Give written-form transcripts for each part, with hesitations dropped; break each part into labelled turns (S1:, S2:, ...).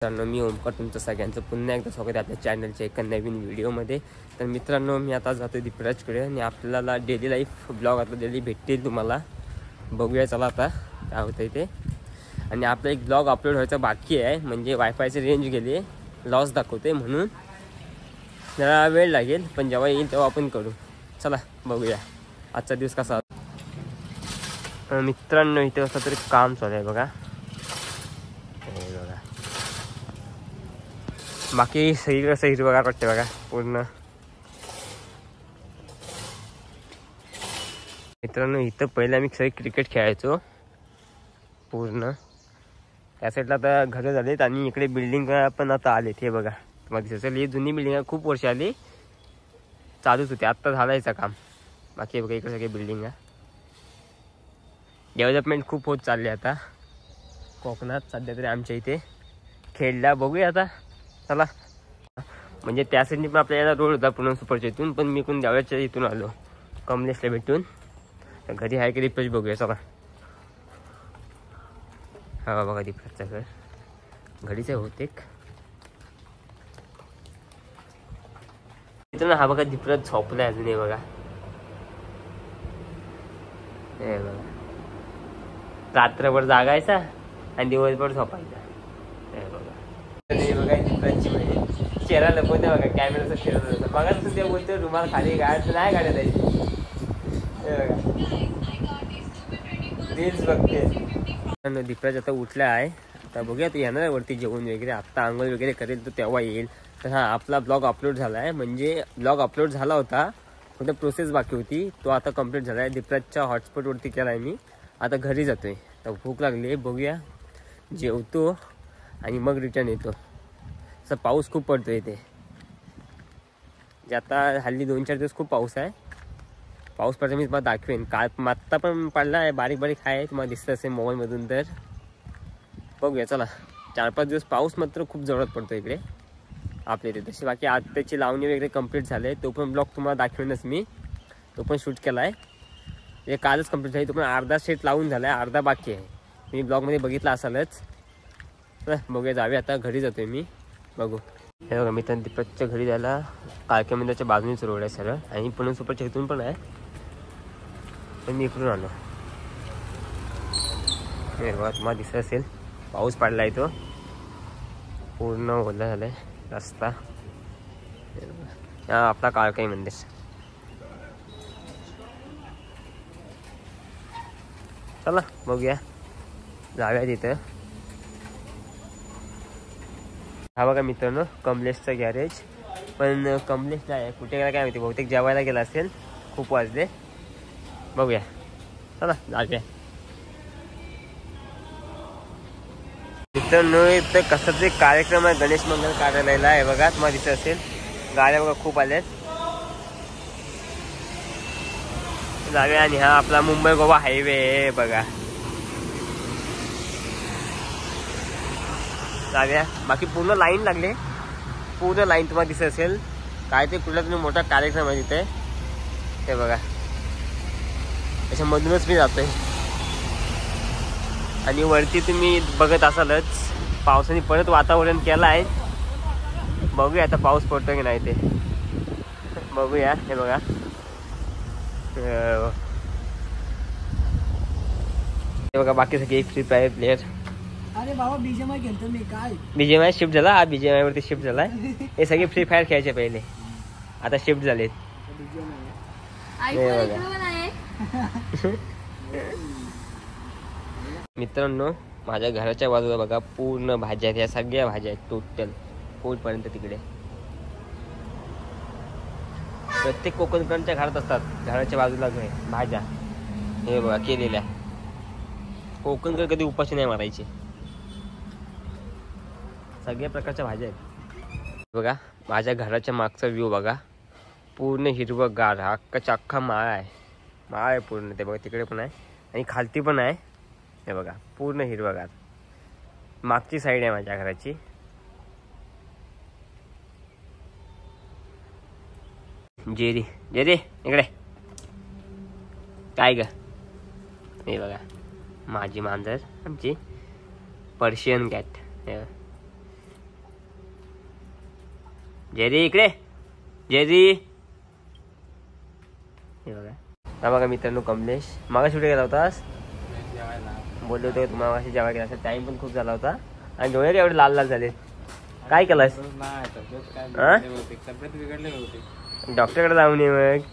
S1: मित्रांनो, मी ओमकार तुमचं सगळ्यांचं पुन्हा एकदा स्वागत आहे आपल्या चॅनलच्या एका नवीन व्हिडिओमध्ये. तर मित्रांनो, मी आता जातो दीपराजकडे आणि आपल्याला डेली लाईफ ब्लॉग आता डेली भेटतील तुम्हाला. बघूया चला आता काय होतं ते. आणि आपला एक ब्लॉग अपलोड व्हायचा बाकी आहे, म्हणजे वायफायची रेंज गेली आहे, लॉस दाखवते म्हणून जरा वेळ लागेल, पण जेव्हा येईल तेव्हा आपण करू. चला बघूया आजचा दिवस कसा. मित्रांनो, इथे असं तरी काम चालू आहे बघा. बाकी सगळीकडे असं हिरवगार वाटते बघा पूर्ण. मित्रांनो, इथं पहिले आम्ही सगळे क्रिकेट खेळायचो पूर्ण. त्या साईडला आता घरं झालीत आणि इकडे बिल्डिंग पण आता आलेत. हे बघा तुम्हाला दिसत असेल, ही जुनी बिल्डिंग खूप वर्ष आली चालूच होती, आत्ता झालायचं काम. बाकी बघा इकडे सगळे बिल्डिंग डेव्हलपमेंट खूप होत चालली आता कोकणात सध्या तरी. आमच्या इथे खेळला बघूया आता चला. म्हणजे त्या साईडनी पण आपल्याला रोड होता पूर्ण सुपरच्या इथून, पण मी कोण देवळाच्या इथून आलो कमलेशला भेटून. तर घरी आहे की दीपराज बघूया चला. हा बघा दीपराजचं घर घडीच आहे बहुतेक. मित्रांनो, हा बघा दीपराज झोपलाय अजून. हे बघा, हे बघा रात्रभर जागायचा आणि दिवसभर झोपायचा. हे बघा, हे बघा दीपराजची म्हणजे चेहरा लपवते बघा, कॅमेराचा फिरत होता बघा. तसं ते बोलतो रुमाल खाली गाड नाही काढत आहे. हे बघा रील्स बघते. दीपराज आता उठला आहे, आता बघूया तो येणार आहे वरती जेवण वगैरे. आत्ता आंघोळ वगैरे करेल तो तेव्हा येईल. तर हा आपला ब्लॉग अपलोड झाला आहे, म्हणजे ब्लॉग अपलोड झाला होता, फक्त प्रोसेस बाकी होती, तो आता कंप्लीट झाला आहे. दीपराजच्या हॉटस्पॉटवरती केला आहे मी. आता घरी जातोय, तर भूक लागली आहे, बघूया जेवतो आणि मग रिटर्न येतो. असं पाऊस खूप पडतो इथे, जे आता हल्ली 2-4 दिवस खूप पाऊस आहे. पाऊस पडता मी तुम्हाला दाखवेन. काल आत्ता पण पडला आहे, बारीक बारीक आहे, तुम्हाला दिसत असेल मोबाईलमधून. तर बघूया चला. 4-5 दिवस पाऊस मात्र खूप जोरात पडतो इकडे आपल्या इथे. तशी बाकी आत्ताची लावणी वगैरे कंप्लीट झाले, तो पण ब्लॉग तुम्हाला दाखवेनच मी. तो पण शूट केला आहे, हे कालच कंप्लीट झाली. तो पण अर्धा सेट लावून झाला आहे, अर्धा बाकी आहे. मी ब्लॉगमध्ये बघितला असालच. तर बघूया, जाऊया आता. घरी जातोय मी, बघू. हे बघा मित्रांनो, दीपकच्या घरी जायला काळक्या मंदिराच्या बाजूनेच रोड आहे सरळ, आणि पुणे सुपरच्या इथून पण आहे, पण मी इकडून आलो. हे बघा तुम्हाला दिसत असेल, पाऊस पडला आहे, तो पूर्ण ओला झाला आहे रस्ता. हा आपला काळकाई मंदिर. चला बघूया, जाऊया तिथं. हा बघा मित्रांनो, कमलेशचं गॅरेज. पण कमलेश नाही, कुठे गेला काय माहिती, बहुतेक जेवायला गेला असेल, खूप वाजले. बघूया चला जाऊया. मित्रांनो, इथं कसं तरी कार्यक्रम आहे गणेश मंगल कार्यालयाला. आहे बघा तुम्हाला दिसत असेल, गाड्या बघा खूप आल्यात. जाऊया. आणि हा आपला मुंबई गोवा हायवे बघा, जाऊया. बाकी पूर्ण लाईन लागले, पूर्ण लाईन तुम्हाला दिसत असेल. काय ते कुठला तुम्ही मोठा कार्यक्रम आहे तिथे. ते बघा, त्याच्यामधूनच मी जातोय. आणि वरती तुम्ही बघत असालच, पावसाने परत वातावरण केलं आहे. बघूया आता पाऊस पडतो की नाही ते, बघूया. हे बघा, हे बघा बाकी सगळे फ्री फायर प्लेयर.
S2: अरे बाबा बीजेएमआय खेळतो मी. काय
S1: बीजेएमआय शिफ्ट झाला, हा बीजेएमआय वरती शिफ्ट झालाय. हे सगळे फ्री फायर खेळायचे पहिले, आता शिफ्ट झालेत. मित्रांनो, माझ्या घराच्या बाजूला बघा पूर्ण भाज्या आहेत, या सगळ्या भाज्या आहेत टोटल पोटपर्यंत. तिकडे प्रत्येक कोकणकरांच्या घरात असतात, घराच्या बाजूला भाज्या. हे बघा केलेल्या. कोकणकर कधी उपाशी नाही मारायचे, सगळ्या प्रकारच्या भाज्या आहेत. बघा माझ्या घराच्या मागचा व्ह्यू बघा, पूर्ण हिरवंगार, अख्खाच्या अख्खा माळ आहे. माळ आहे पूर्ण. ते बघा तिकडे पण आहे आणि खालती पण आहे. हे बघा पूर्ण हिरवंगार, मागची साईड आहे माझ्या घराची. जेरी जेरी इकडे काय ग. हे बघा माझी मांजर, आमची पर्शियन कॅट. जेरी इकडे, जेरी. हे बघा, हा बघा मित्रांनो कमलेश. मागाशी कुठे गेला होतास? बोलले होते तुम्हाला मागाशी जेव्हा गेला असेल. टाइम पण खूप झाला होता आणि डोळे एवढे लाल लाल झाले. काय केलास? डॉक्टरकडे जाऊन ये मग.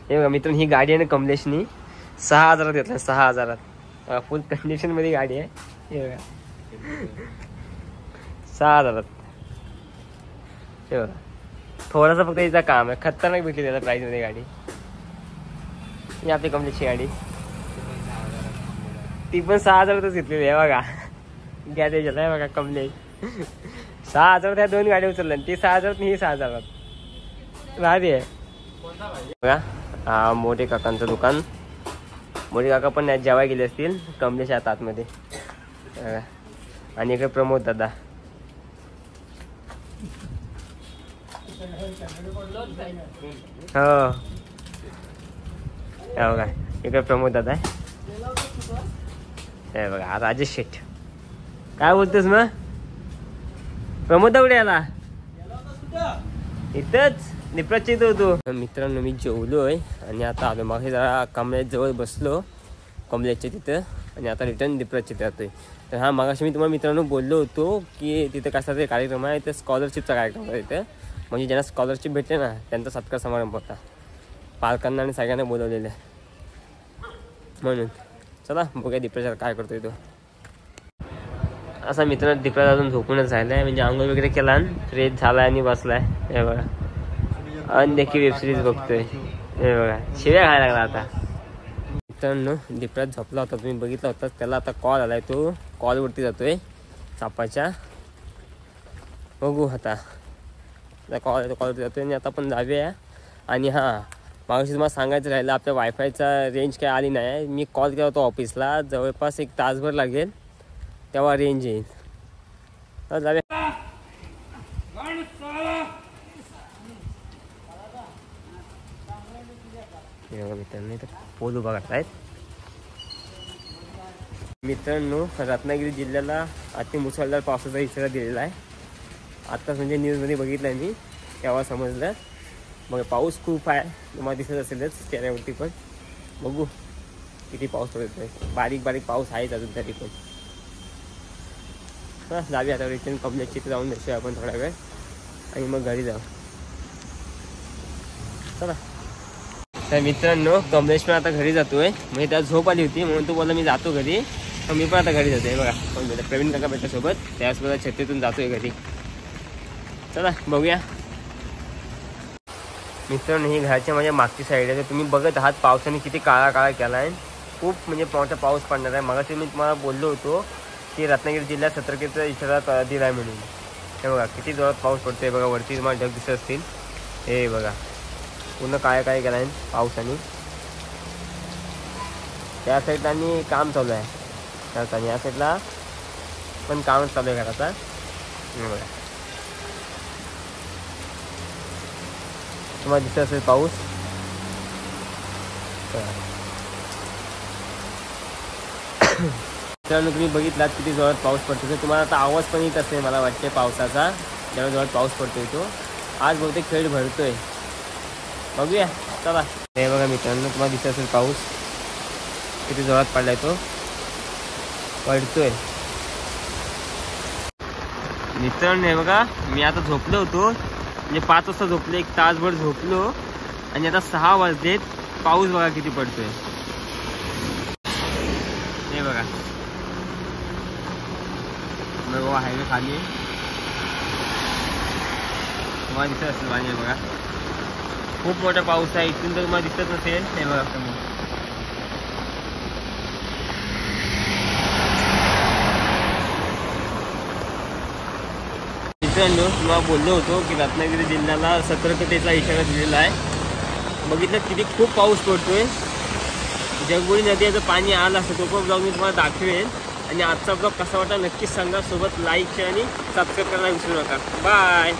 S1: हे बघा मित्रांनो, ही गाडी आहे ना कमलेशनी 6,000 घेतला. 6,000 फुल कंडिशन मध्ये गाडी आहे. हे बघा 6,000. हे बघा थोडासा फक्त याचा काम आहे. खतरनाक भेटली त्याला प्राइस मध्ये गाडी. ही आपली कमलेशची गाडी, ती पण 6,000 घेतलेली आहे बघा. घ्या त्याच्यात आहे बघा कमलेश. 6,000 त्या 2 गाड्या उचलल्या. ती 6,000 ही 6,000 भारी आहे बघा. हा मोठे काकांचं दुकान. मोठे काका पण नाही जेव्हा गेले असतील. कमलेश आता आतमध्ये. आणि इकडे प्रमोद दादा. हो बघा इकडे प्रमोद दादा आहे. हे बघा राजेश शेठ. काय बोलतोस मग? प्रमोद दावडे आला इथंच निप्राची होतो. मित्रांनो मी जेवलोय आणि आता आलो. मग जरा कमलेश जवळ बसलो कमलेशच्या तिथं आणि आता रिटर्न निप्राची जातोय. तर हा मागाशी मी तुम्हाला मित्रांनो बोललो होतो की तिथं कसा तरी कार्यक्रम आहे. तर स्कॉलरशिपचा कार्यक्रम आहे तिथं. म्हणजे ज्यांना स्कॉलरशिप भेटले ना त्यांचा सत्कार समारंभ होता. पालकांना आणि सगळ्यांना बोलवलेलं आहे म्हणून. चला बघूया दीपराज काय करतोय तो. असा मित्र दीपराज अजून झोपूनच राहिलाय. म्हणजे आंघोळ वगैरे केला आणि फ्रेश झालाय आणि बसलाय. हे बघा अनदेखी वेबसिरीज बघतोय. हे बघा शिव्या खायला लागला आता. मित्रांनो दीपराज झोपला होता, तुम्ही बघितला होता. त्याला आता कॉल आलाय. तो कॉलवरती जातोय चापाच्या. बघू आता कॉलवरती जातोय आणि आता पण जाऊया. आणि हां मागाशी तुम्हाला सांगायचं राहिलं, आपल्या वायफायचा रेंज काय आली नाही. मी कॉल केला होता ऑफिसला. जवळपास 1 तासभर लागेल तेव्हा रेंज येईल. तर जाऊया. मित्रांनो तर पोल उभा करतायत. मित्रांनो रत्नागिरी जिल्ह्याला अतिमुसळधार पावसाचा इशारा दिलेला आहे. आत्ताच म्हणजे न्यूजमध्ये बघितलं मी तेव्हा समजलं. मग पाऊस खूप आहे तुम्हाला दिसत असेलच चेहऱ्यावरती. पण बघू किती पाऊस पडत आहे. बारीक बारीक पाऊस आहेच अजून तरी पण. हां जाऊया आता रिटर्न कमलेशची इथे जाऊन बसूया आपण थोडा वेळ आणि मग घरी जाऊ. चला. तर मित्रांनो कमलेश पण आता घरी जातोय. म्हणजे त्याला झोप आली होती म्हणून तो बोलला मी जातो घरी. तर मी पण आता घरी जातोय. बघा कोण भेटत, प्रवीण काका भेटल्यासोबत. त्यासोबत छत्तीतून जातोय घरी. चला बघूया. मित्रांनो ही घराच्या माझ्या मागची साईड आहे. तर तुम्ही बघत आहात पावसाने किती काळा काळा केला आहे. खूप म्हणजे मोठा पाऊस पडणार आहे. मगाशी मी तुम्हाला बोललो होतो की रत्नागिरी जिल्ह्यात सतर्कतेचा इशारा दिला आहे म्हणून. हे बघा किती जोरात पाऊस पडतोय. बघा वरती तुम्हाला ढग दिसत असतील. हे बघा पूर्ण काय काय केलं आहे पावसाने. त्या साईडला आणि काम चालू आहे त्यात आणि या साईडला पण कामच चालू आहे घराचा. हे बघा तुम्हाला दिसत असेल पाऊस. मित्रांनो तुम्ही बघितलात किती जोरात पाऊस पडतो. तर तुम्हाला आता आवाज पण येत असेल मला वाटते पावसाचा. जेव्हा जोरात पाऊस पडतोय तो. आज बहुतेक खेळ भरतोय. बघूया चला. हे बघा मित्रांनो तुम्हाला दिसत असेल पाऊस किती जोरात पडलाय. तो पडतोय. मित्रांनो हे बघा मी आता झोपलो होतो. म्हणजे 5 वाजता झोपलो. 1 तासभर झोपलो आणि आता 6 वाजलेत. पाऊस बघा किती पडतोय. हे बघा हायवे खाली तुम्हाला दिसत असेल पाणी. बघा खूप मोठा पाऊस आहे. इथून तर तुम्हाला दिसत नसेल. हे बघा मित्रांनो तुम्हाला बोललो होतो की रत्नागिरी जिल्ह्याला सतर्कतेचा इशारा दिलेला आहे. बघितलं किती खूप पाऊस पडतोय. जगबुडी नदीचं पाणी आलं असतं. तो पण ब्लॉग मी तुम्हाला दाखवेल. आणि आजचा ब्लॉग कसा वाटला नक्कीच सांगा. सोबत लाईक शेअर आणि सबस्क्राईब करायला विसरू नका. बाय.